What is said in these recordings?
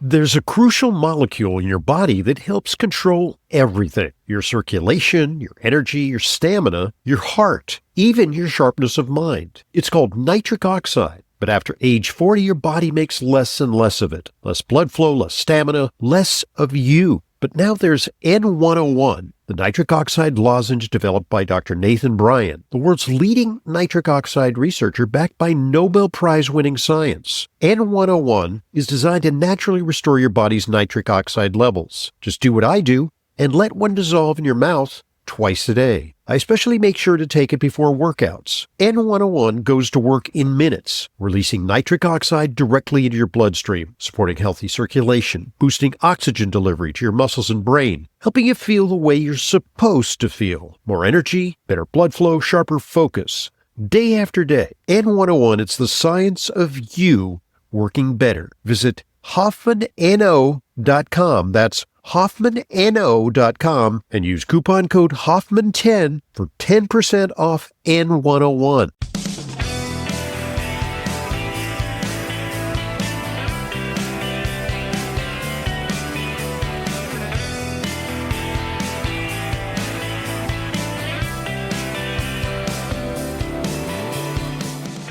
There's a crucial molecule in your body that helps control everything. Your circulation, your energy, your stamina, your heart, even your sharpness of mind. It's called nitric oxide. But after age 40, your body makes less and less of it. Less blood flow, less stamina, less of you. But now there's N101, the nitric oxide lozenge developed by Dr. Nathan Bryan, the world's leading nitric oxide researcher backed by Nobel Prize-winning science. N101 is designed to naturally restore your body's nitric oxide levels. Just do what I do and let one dissolve in your mouth twice a day. I especially make sure to take it before workouts. N101 goes to work in minutes, releasing nitric oxide directly into your bloodstream, supporting healthy circulation, boosting oxygen delivery to your muscles and brain, helping you feel the way you're supposed to feel. More energy, better blood flow, sharper focus. Day after day. N101, it's the science of you working better. Visit HoffmanNO.com. That's HoffmanNO.com and use coupon code Hoffman10 for 10% off N101.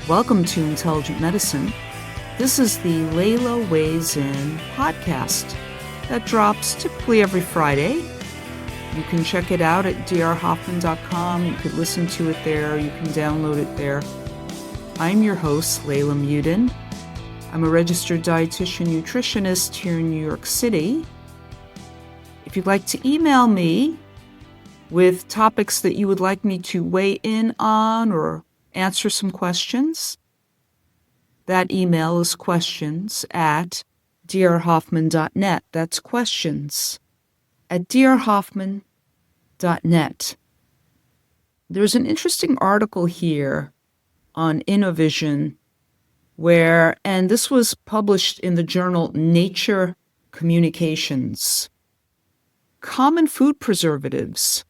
Welcome to Intelligent Medicine. This is the Leyla Muedin podcast that drops typically every Friday. You can check it out at drhoffman.com. You could listen to it there. You can download it there. I'm your host, Leyla Muedin. I'm a registered dietitian nutritionist here in New York City. If you'd like to email me with topics that you would like me to weigh in on or answer some questions, that email is questions@drhoffman.net. That's questions@drhoffman.net. There's an interesting article here on Innovision and this was published in the journal Nature Communications. Common food preservatives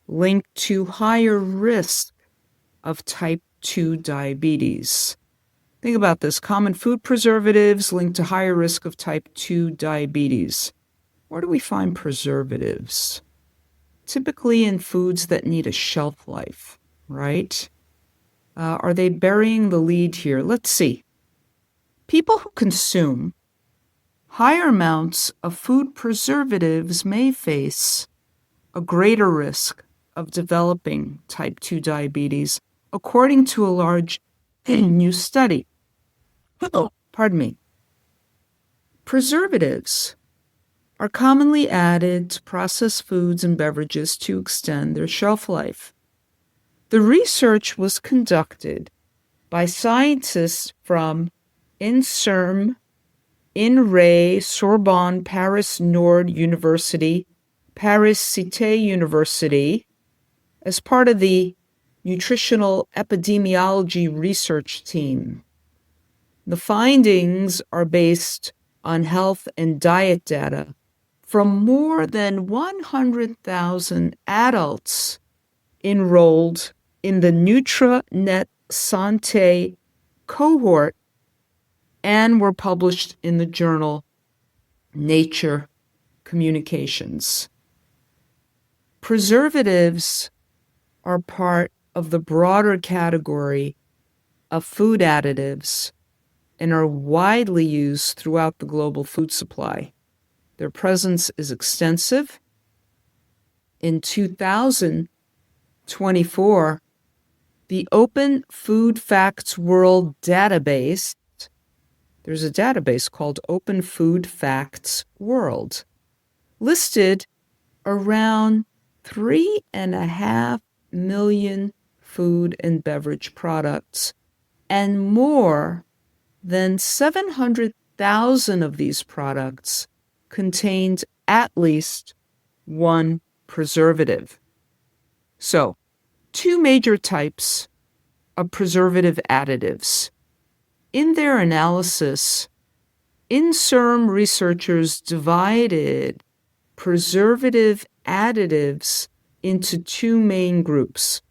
linked to higher risk of type 2 diabetes. Think about this. Common food preservatives linked to higher risk of type 2 diabetes. Where do we find preservatives? Typically in foods that need a shelf life, right? Are they burying the lead here? Let's see. People who consume higher amounts of food preservatives may face a greater risk of developing type 2 diabetes, according to a large new study. Preservatives are commonly added to processed foods and beverages to extend their shelf life. The research was conducted by scientists from INSERM, INRAE, Sorbonne, Paris Nord University, Paris Cité University, as part of the Nutritional Epidemiology Research Team. The findings are based on health and diet data from more than 100,000 adults enrolled in the NutriNet-Santé cohort and were published in the journal Nature Communications. Preservatives are part of the broader category of food additives and are widely used throughout the global food supply. Their presence is extensive. In 2024, the Open Food Facts World Database, there's a database called Open Food Facts World, listed around 3.5 million food and beverage products, and more than 700,000 of these products contained at least one preservative. So, two major types of preservative additives. In their analysis, INSERM researchers divided preservative additives into two main groups.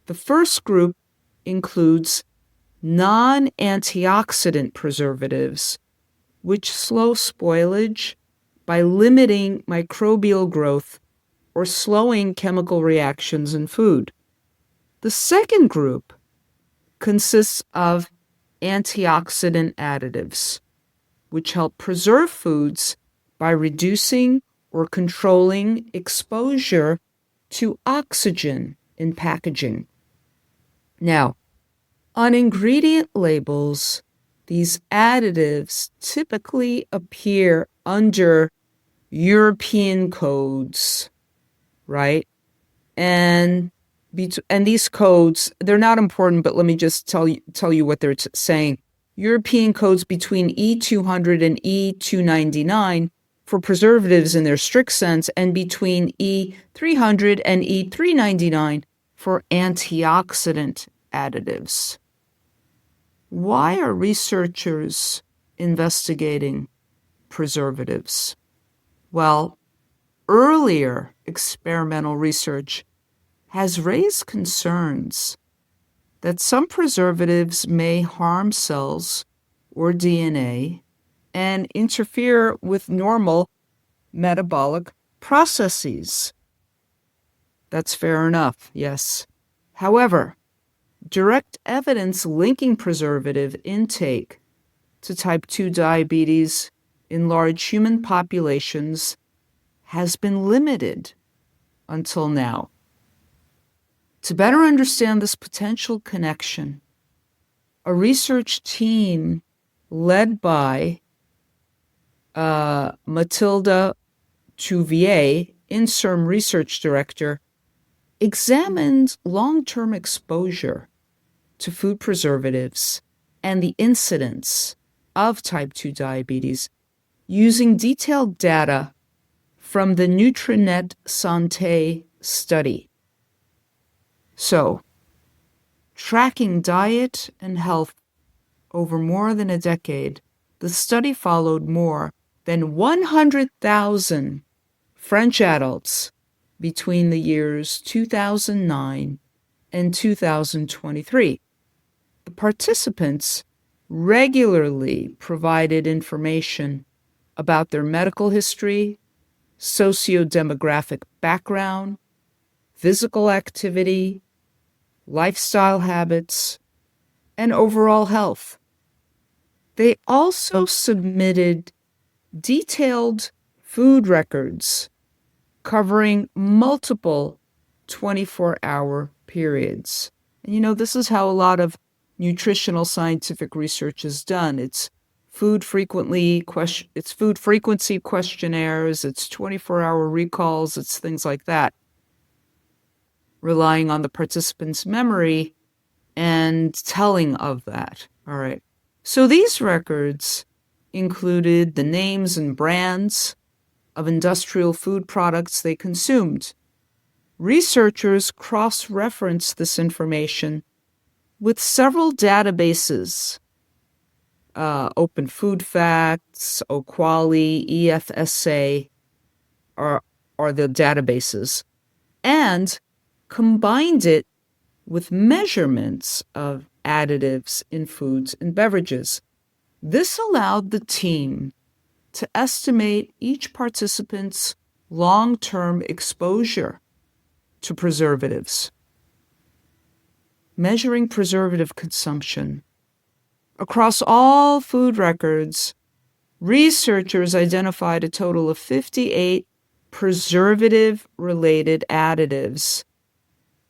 The first group includes non-antioxidant preservatives which slow spoilage by limiting microbial growth or slowing chemical reactions in food. The second group consists of antioxidant additives, which help preserve foods by reducing or controlling exposure to oxygen in packaging. Now, on ingredient labels, these additives typically appear under European codes, right? And these codes, they're not important, but let me just tell you what they're saying. European codes between E200 and E299 for preservatives in their strict sense, and between E300 and E399 for antioxidant additives. Why are researchers investigating preservatives? Well, earlier experimental research has raised concerns that some preservatives may harm cells or DNA and interfere with normal metabolic processes. That's fair enough, yes. However, direct evidence linking preservative intake to type 2 diabetes in large human populations has been limited until now. To better understand this potential connection, a research team led by Mathilde Trouvier, INSERM research director, examined long-term exposure to food preservatives and the incidence of type 2 diabetes using detailed data from the NutriNet-Santé study. So, tracking diet and health over more than a decade, the study followed more than 100,000 French adults between the years 2009 and 2023. The participants regularly provided information about their medical history, socio-demographic background, physical activity, lifestyle habits, and overall health. They also submitted detailed food records covering multiple 24-hour periods. And this is how a lot of nutritional scientific research is done. It's food frequency questionnaires, it's 24-hour recalls, it's things like that, relying on the participants' memory and telling of that. All right. So these records included the names and brands of industrial food products they consumed. Researchers cross-referenced this information with several databases. Open Food Facts, Oquali, EFSA are the databases, and combined it with measurements of additives in foods and beverages. This allowed the team to estimate each participant's long-term exposure to preservatives. Measuring preservative consumption. Across all food records, researchers identified a total of 58 preservative-related additives.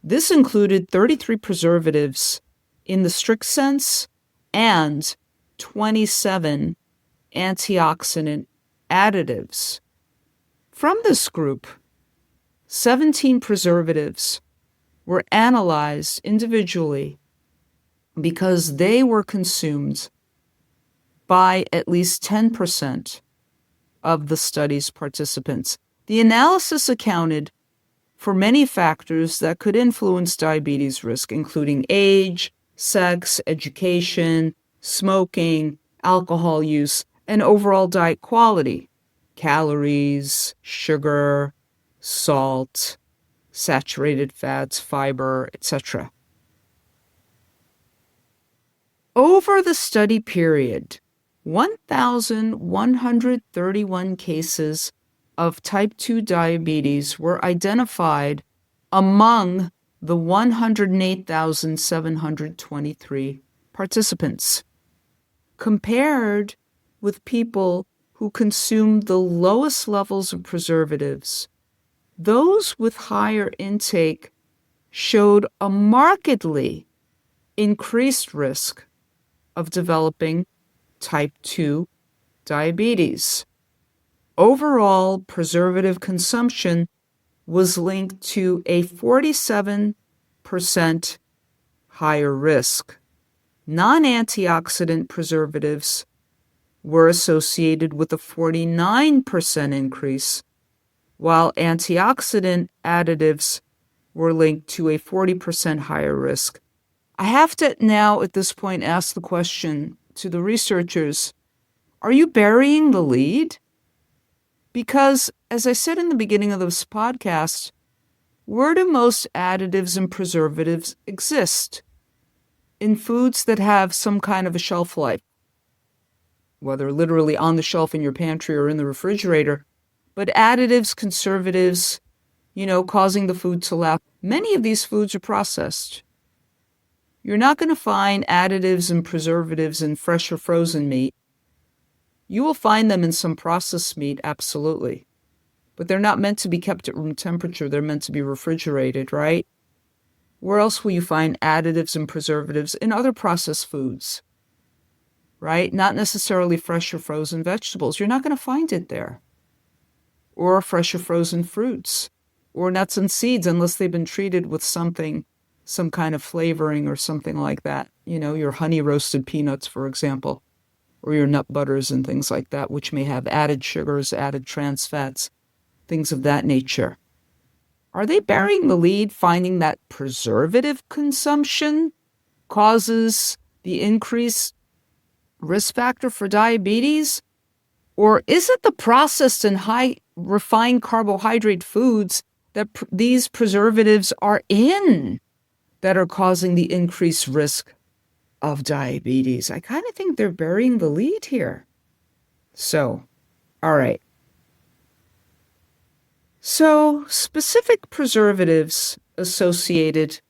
This included 33 preservatives in the strict sense and 27 antioxidant additives. From this group, 17 preservatives were analyzed individually because they were consumed by at least 10% of the study's participants. The analysis accounted for many factors that could influence diabetes risk, including age, sex, education, smoking, alcohol use, and overall diet quality, calories, sugar, salt, saturated fats, fiber, etc. Over the study period, 1,131 cases of type 2 diabetes were identified among the 108,723 participants, compared with people who consumed the lowest levels of preservatives. Those with higher intake showed a markedly increased risk of developing type 2 diabetes. Overall, preservative consumption was linked to a 47% higher risk. Non-antioxidant preservatives were associated with a 49% increase, while antioxidant additives were linked to a 40% higher risk. I have to now, at this point, ask the question to the researchers, are you burying the lead? Because, as I said in the beginning of this podcast, where do most additives and preservatives exist? In foods that have some kind of a shelf life, whether literally on the shelf in your pantry or in the refrigerator. But additives, conservatives, causing the food to last. Many of these foods are processed. You're not going to find additives and preservatives in fresh or frozen meat. You will find them in some processed meat, absolutely. But they're not meant to be kept at room temperature. They're meant to be refrigerated, right? Where else will you find additives and preservatives? In other processed foods, right? Not necessarily fresh or frozen vegetables. You're not going to find it there. Or fresh or frozen fruits, or nuts and seeds, unless they've been treated with something, some kind of flavoring or something like that. Your honey roasted peanuts, for example, or your nut butters and things like that, which may have added sugars, added trans fats, things of that nature. Are they burying the lead, finding that preservative consumption causes the increased risk factor for diabetes? Or is it the processed and high refined carbohydrate foods that these preservatives are in that are causing the increased risk of diabetes? I kind of think they're burying the lead here. So, all right. So, specific preservatives associated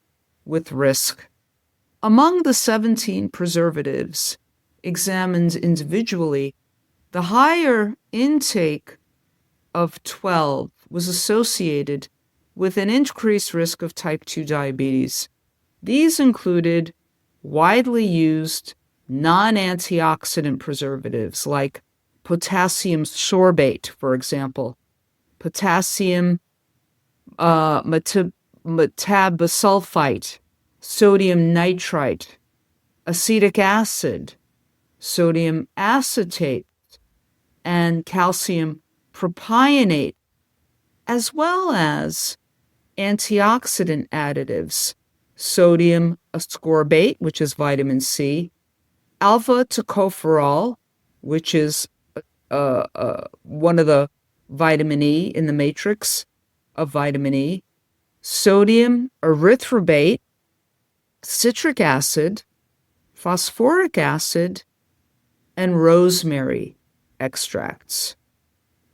with risk. Among the 17 preservatives examined individually, the higher intake of 12 was associated with an increased risk of type 2 diabetes. These included widely used non-antioxidant preservatives like potassium sorbate, for example, potassium metabisulfite, sodium nitrite, acetic acid, sodium acetate, and calcium propionate, as well as antioxidant additives, sodium ascorbate, which is vitamin C, alpha tocopherol, which is one of the vitamin E in the matrix of vitamin E, sodium erythrobate, citric acid, phosphoric acid, and rosemary extracts.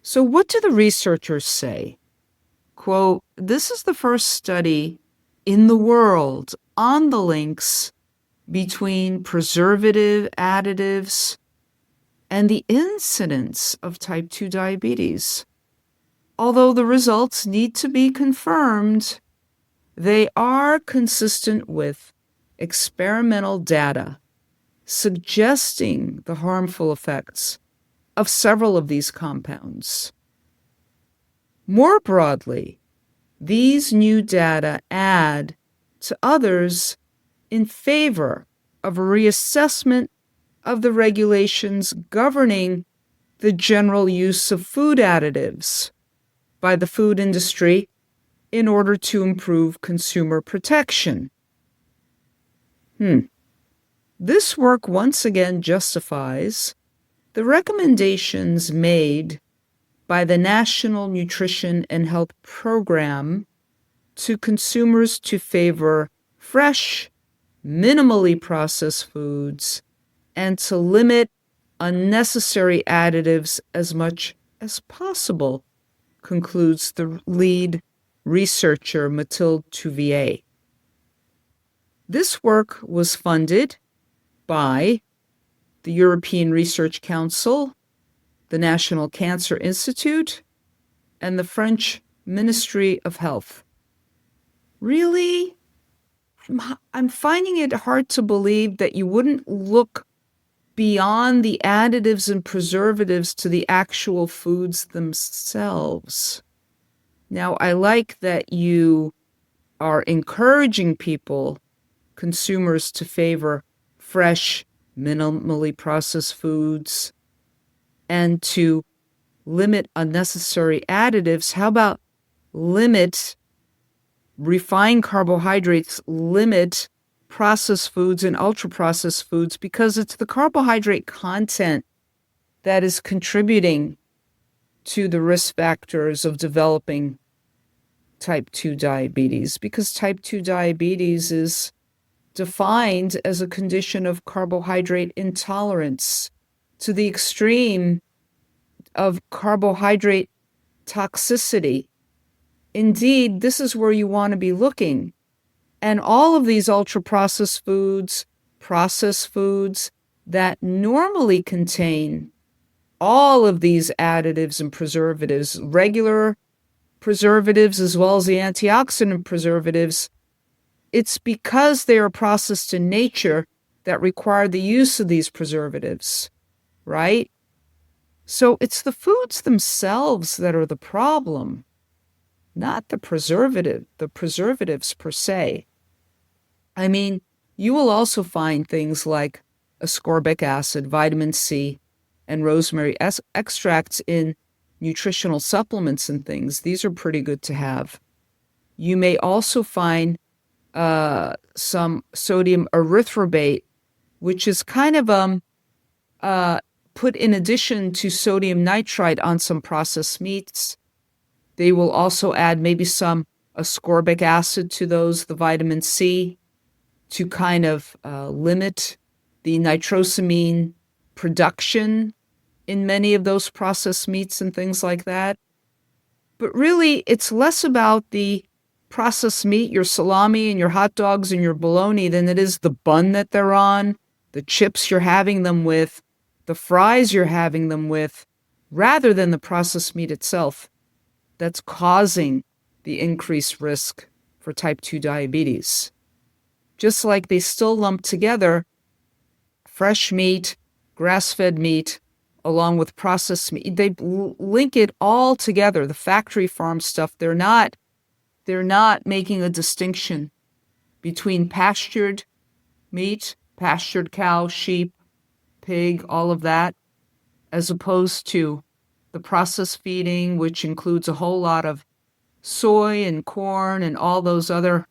So what do the researchers say? Quote, this is the first study in the world on the links between preservative additives and the incidence of type 2 diabetes. Although the results need to be confirmed, they are consistent with experimental data suggesting the harmful effects of several of these compounds. More broadly, these new data add to others in favor of a reassessment of the regulations governing the general use of food additives by the food industry in order to improve consumer protection. This work once again justifies the recommendations made by the National Nutrition and Health Program to consumers to favor fresh, minimally processed foods and to limit unnecessary additives as much as possible, concludes the lead researcher Mathilde Touvier. This work was funded by the European Research Council, the National Cancer Institute, and the French Ministry of Health. Really? I'm finding it hard to believe that you wouldn't look beyond the additives and preservatives to the actual foods themselves. Now, I like that you are encouraging people, consumers, to favor fresh, minimally processed foods and to limit unnecessary additives. How about limit refined carbohydrates, limit processed foods and ultra-processed foods, because it's the carbohydrate content that is contributing to the risk factors of developing type 2 diabetes, because type 2 diabetes is defined as a condition of carbohydrate intolerance to the extreme of carbohydrate toxicity. Indeed, this is where you want to be looking. And all of these ultra-processed foods, processed foods that normally contain all of these additives and preservatives, regular preservatives as well as the antioxidant preservatives, it's because they are processed in nature that require the use of these preservatives, right? So it's the foods themselves that are the problem, not the preservatives per se. I mean, you will also find things like ascorbic acid, vitamin C, and rosemary extracts in nutritional supplements and things. These are pretty good to have. You may also find some sodium erythrobate, which is kind of put in addition to sodium nitrite on some processed meats. They will also add maybe some ascorbic acid to those, the vitamin C, to kind of limit the nitrosamine production in many of those processed meats and things like that. But really, it's less about the processed meat, your salami and your hot dogs and your bologna, than it is the bun that they're on, the chips you're having them with, the fries you're having them with, rather than the processed meat itself that's causing the increased risk for type 2 diabetes. Just like they still lump together fresh meat, grass-fed meat, along with processed meat. They link it all together, the factory farm stuff. They're not making a distinction between pastured meat, pastured cow, sheep, pig, all of that, as opposed to the processed feeding, which includes a whole lot of soy and corn and all those other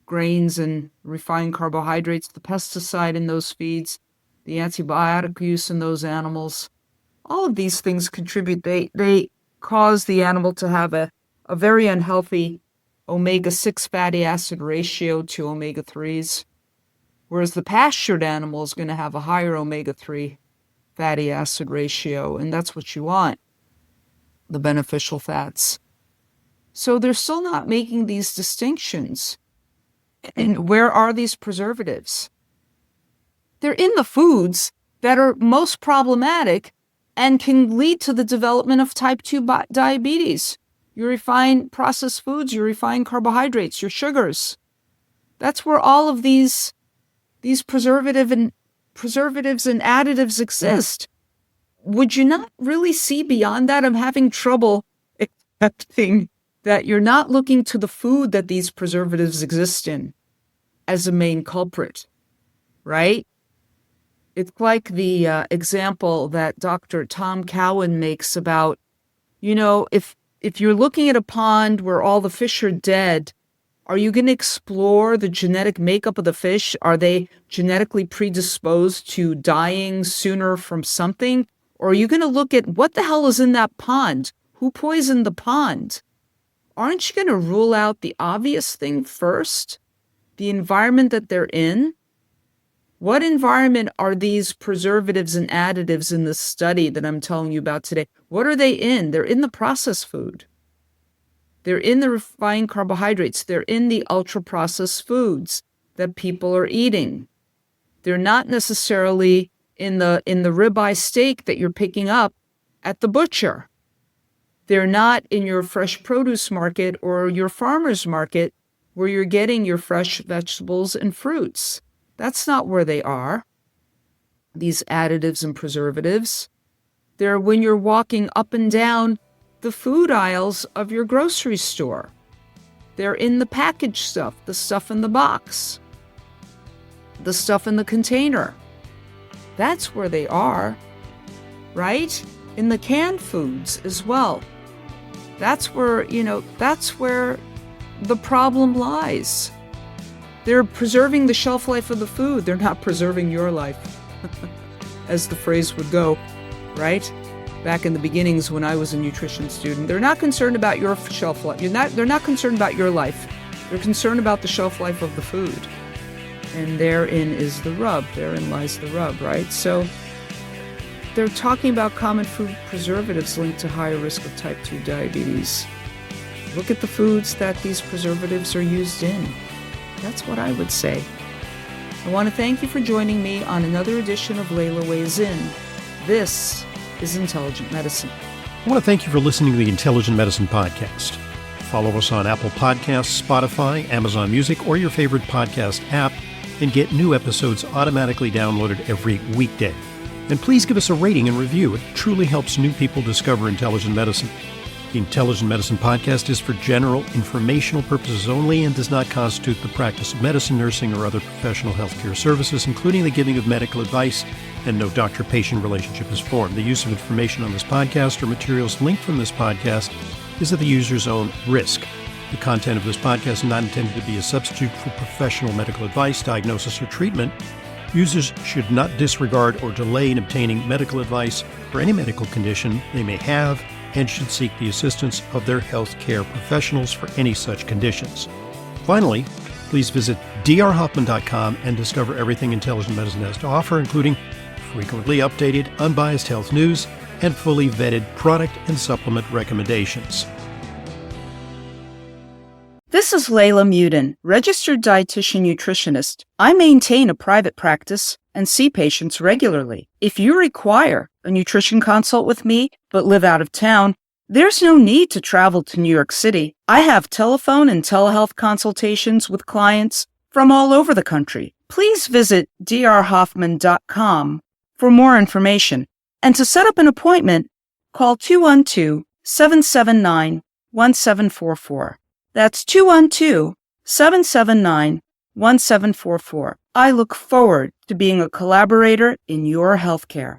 grains and refined carbohydrates, the pesticide in those feeds, the antibiotic use in those animals. All of these things contribute. They cause the animal to have a very unhealthy omega-6 fatty acid ratio to omega-3s, whereas the pastured animal is going to have a higher omega-3 fatty acid ratio, and that's what you want, the beneficial fats. So they're still not making these distinctions. And where are these preservatives? They're in the foods that are most problematic and can lead to the development of type 2 diabetes. Your refined processed foods, your refined carbohydrates, your sugars. That's where all of these preservatives and additives exist. Would you not really see beyond that? I'm having trouble accepting that you're not looking to the food that these preservatives exist in as a main culprit, right? It's like the example that Dr. Tom Cowan makes about, if you're looking at a pond where all the fish are dead, are you going to explore the genetic makeup of the fish? Are they genetically predisposed to dying sooner from something? Or are you going to look at what the hell is in that pond? Who poisoned the pond? Aren't you going to rule out the obvious thing first? The environment that they're in? What environment are these preservatives and additives in this study that I'm telling you about today? What are they in? They're in the processed food. They're in the refined carbohydrates. They're in the ultra-processed foods that people are eating. They're not necessarily in the ribeye steak that you're picking up at the butcher. They're not in your fresh produce market or your farmer's market where you're getting your fresh vegetables and fruits. That's not where they are, these additives and preservatives. They're when you're walking up and down the food aisles of your grocery store. They're in the packaged stuff, the stuff in the box, the stuff in the container. That's where they are, right? In the canned foods as well. That's where the problem lies. They're preserving the shelf life of the food. They're not preserving your life, as the phrase would go, right? Back in the beginnings when I was a nutrition student, they're not concerned about your shelf life. They're not concerned about your life. They're concerned about the shelf life of the food. And therein is the rub. Therein lies the rub, right? So they're talking about common food preservatives linked to higher risk of type 2 diabetes. Look at the foods that these preservatives are used in. That's what I would say. I want to thank you for joining me on another edition of Leyla Weighs In. This is Intelligent Medicine. I want to thank you for listening to the Intelligent Medicine Podcast. Follow us on Apple Podcasts, Spotify, Amazon Music, or your favorite podcast app, and get new episodes automatically downloaded every weekday. And please give us a rating and review. It truly helps new people discover intelligent medicine. The Intelligent Medicine Podcast is for general informational purposes only and does not constitute the practice of medicine, nursing, or other professional healthcare services, including the giving of medical advice, and no doctor-patient relationship is formed. The use of information on this podcast or materials linked from this podcast is at the user's own risk. The content of this podcast is not intended to be a substitute for professional medical advice, diagnosis, or treatment. Users should not disregard or delay in obtaining medical advice for any medical condition they may have and should seek the assistance of their healthcare professionals for any such conditions. Finally, please visit drhoffman.com and discover everything Intelligent Medicine has to offer, including frequently updated, unbiased health news and fully vetted product and supplement recommendations. This is Leyla Muedin, registered dietitian nutritionist. I maintain a private practice and see patients regularly. If you require a nutrition consult with me but live out of town, there's no need to travel to New York City. I have telephone and telehealth consultations with clients from all over the country. Please visit drhoffman.com for more information. And to set up an appointment, call 212-779-1744. That's 212-779-1744. I look forward to being a collaborator in your healthcare.